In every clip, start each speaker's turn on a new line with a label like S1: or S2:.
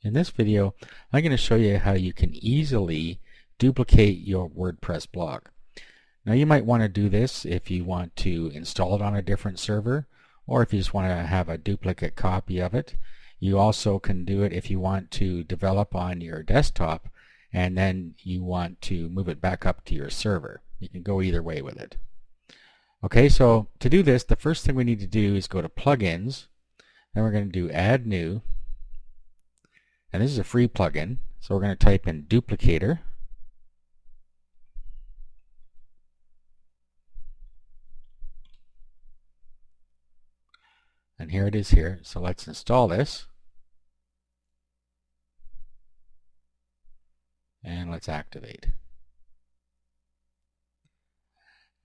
S1: In this video, I'm going to show you how you can easily duplicate your WordPress blog. Now you might want to do this if you want to install it on a different server, or if you just want to have a duplicate copy of it. You also can do it if you want to develop on your desktop and then you want to move it back up to your server. You can go either way with it. Okay, so to do this, the first thing we need to do is go to Plugins, then we're going to do Add New. And this is a free plugin, so we're going to type in Duplicator. And here it is here. So let's install this. And let's activate.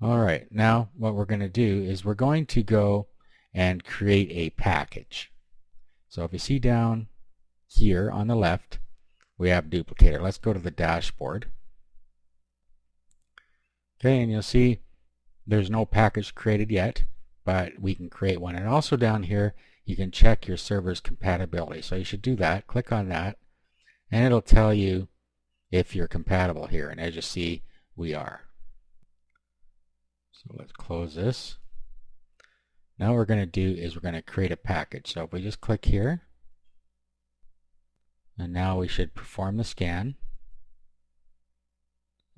S1: Alright, now what we're going to do is we're going to go and create a package. So if you see down here on the left, we have Duplicator. Let's go to the dashboard. Okay, and you'll see there's no package created yet, but we can create one. And also down here, you can check your server's compatibility. So you should do that. Click on that, and it'll tell you if you're compatible here. And as you see, we are. So let's close this. Now what we're going to do is we're going to create a package. So if we just click here, and now we should perform the scan.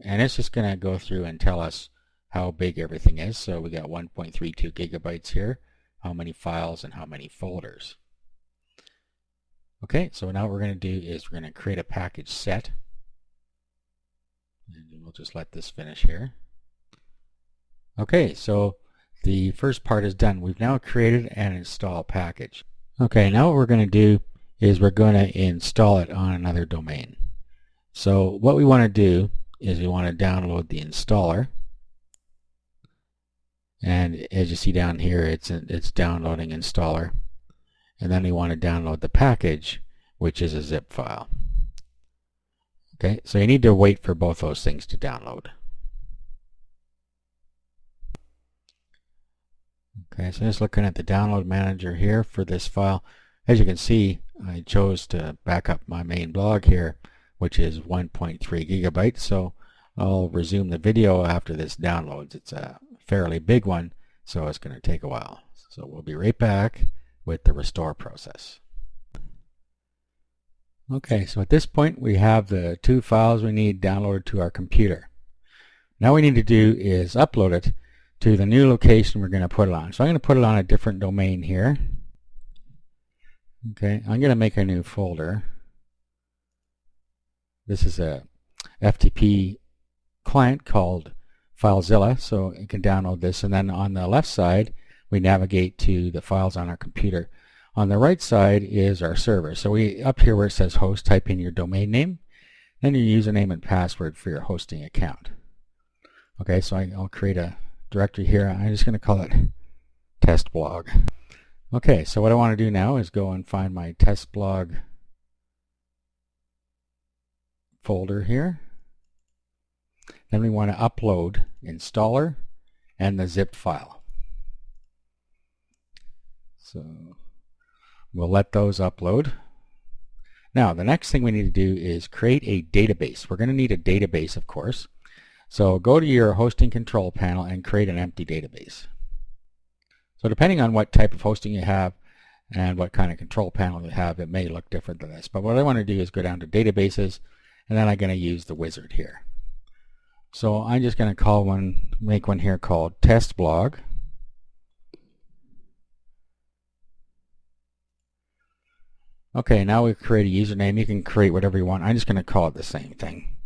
S1: And it's just going to go through and tell us how big everything is. So we got 1.32 gigabytes here, how many files and how many folders. Okay, so now what we're going to do is we're going to create a package set. And we'll just let this finish here. Okay, so the first part is done. We've now created an install package. Okay, now what we're going to do is we're going to install it on another domain. So what we want to do is we want to download the installer, and as you see down here, it's downloading installer, and then we want to download the package, which is a zip file. Okay, so you need to wait for both those things to download. Okay, so just looking at the download manager here for this file. As you can see, I chose to back up my main blog here, which is 1.3 gigabytes. So I'll resume the video after this downloads. It's a fairly big one, so it's going to take a while. So we'll be right back with the restore process. Okay, so at this point we have the two files we need downloaded to our computer. Now what we need to do is upload it to the new location we're going to put it on. So I'm going to put it on a different domain here. Okay, I'm going to make a new folder. This is a FTP client called FileZilla, so you can download this. And then on the left side, we navigate to the files on our computer. On the right side is our server. So up here where it says host, type in your domain name, then your username and password for your hosting account. Okay, so I'll create a directory here. I'm just going to call it test blog. Okay, so what I want to do now is go and find my test blog folder here. Then we want to upload installer and the zip file. So we'll let those upload. Now the next thing we need to do is create a database. We're going to need a database, of course. So go to your hosting control panel and create an empty database. So depending on what type of hosting you have and what kind of control panel you have, it may look different than this. But what I want to do is go down to databases, and then I'm going to use the wizard here. So I'm just going to make one here called test blog. Okay, now we've created a username. You can create whatever you want. I'm just going to call it the same thing.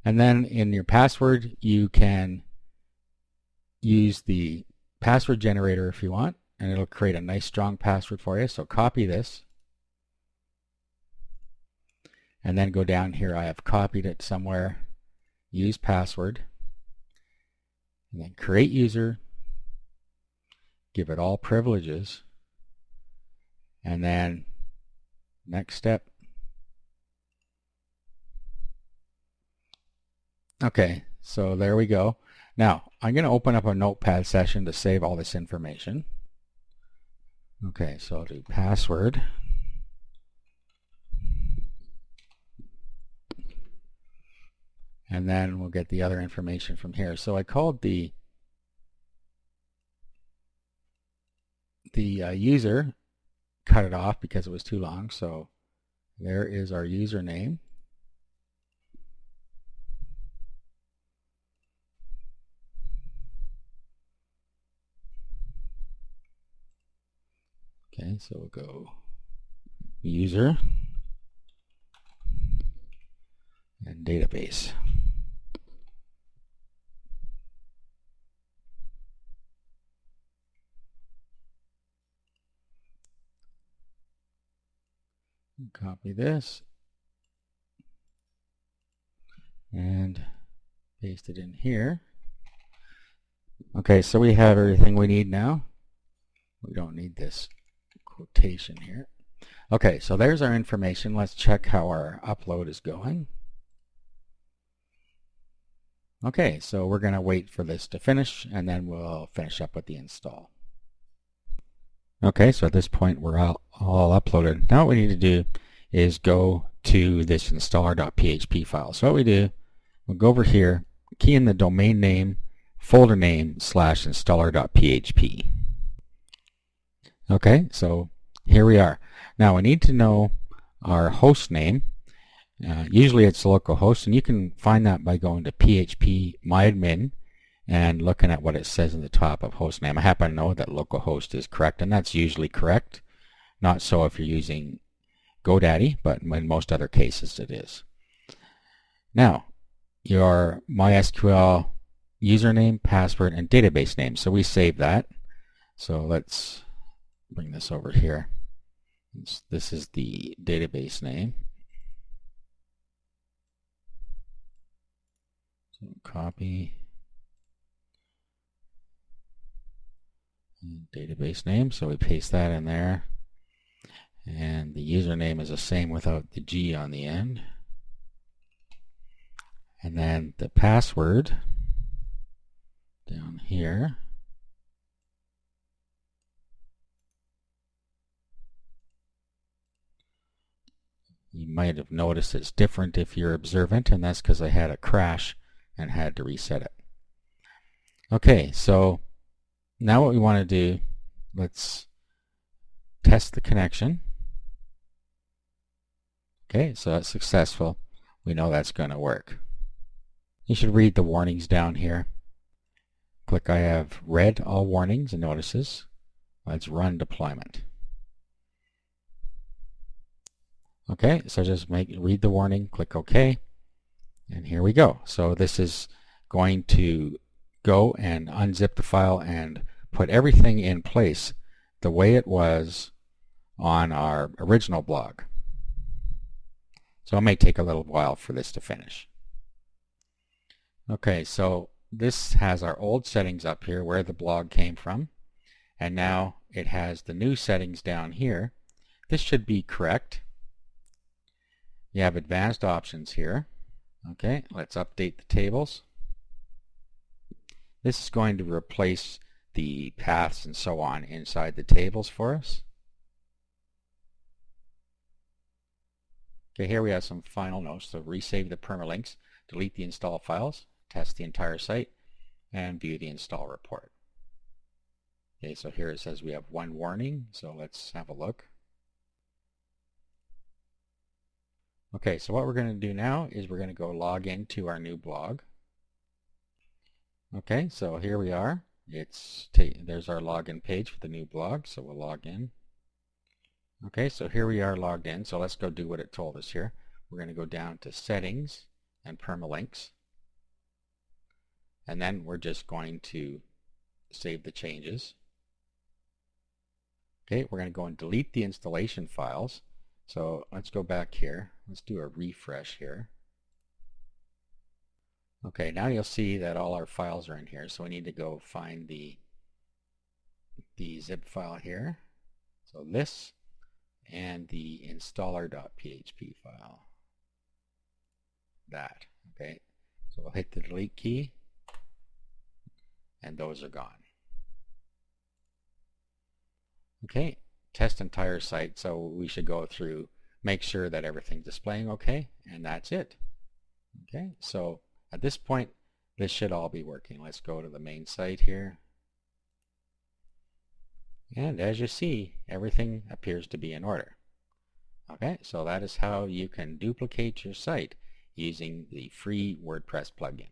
S1: And then in your password, you can use the password generator if you want, and it'll create a nice strong password for you. So copy this, and then go down here. I have copied it somewhere. Use password, and then create user, give it all privileges, and then next step. Okay, so there we go. Now, I'm going to open up a notepad session to save all this information. Okay, so I'll do password. and then we'll get the other information from here. So I called the user, cut it off because it was too long. So there is our username. Okay, so we'll go user and database. Copy this and paste it in here. Okay, so we have everything we need now. We don't need this quotation here. Okay, so there's our information. Let's check how our upload is going. Okay, so we're going to wait for this to finish, and then we'll finish up with the install. Okay, so at this point we're all uploaded. Now what we need to do is go to this installer.php file. So what we do, we'll go over here, key in the domain name, folder name /installer.php. Okay, so here we are. Now we need to know our host name. Usually it's localhost, and you can find that by going to php myadmin and looking at what it says in the top of host name. I happen to know that localhost is correct, and that's usually correct. Not so if you're using GoDaddy, but in most other cases it is. Now, your MySQL username, password, and database name. So we save that. So let's bring this over here. This is the database name. So copy and database name. So we paste that in there. And the username is the same without the G on the end. And then the password down here. You might have noticed it's different if you're observant, and that's because I had a crash and had to reset it. Okay, so now what we want to do, let's test the connection. Okay, so that's successful. We know that's going to work. You should read the warnings down here. Click I have read all warnings and notices. Let's run deployment. Okay, so just read the warning, click OK, and here we go. So this is going to go and unzip the file and put everything in place the way it was on our original blog. So it may take a little while for this to finish. Okay, so this has our old settings up here where the blog came from, and now it has the new settings down here. This should be correct. You have advanced options here. Okay, let's update the tables. This is going to replace the paths and so on inside the tables for us. Okay, here we have some final notes. So resave the permalinks, delete the install files, test the entire site, and view the install report. Okay, so here it says we have one warning, so let's have a look. Okay, so what we're going to do now is we're going to go log into our new blog. Okay, so here we are. There's our login page for the new blog, so we'll log in. Okay, so here we are logged in, so let's go do what it told us here. We're going to go down to settings and permalinks, and then we're just going to save the changes. Okay, we're going to go and delete the installation files. So let's go back here. Let's do a refresh here. Okay, now you'll see that all our files are in here. So we need to go find the zip file here. So this and the installer.php file. That. Okay. So we'll hit the delete key and those are gone. Okay. Test entire site, so we should go through, make sure that everything's displaying okay, and that's it. Okay, so At this point, this should all be working. Let's go to the main site here. And as you see, everything appears to be in order. Okay, so that is how you can duplicate your site using the free WordPress plugin.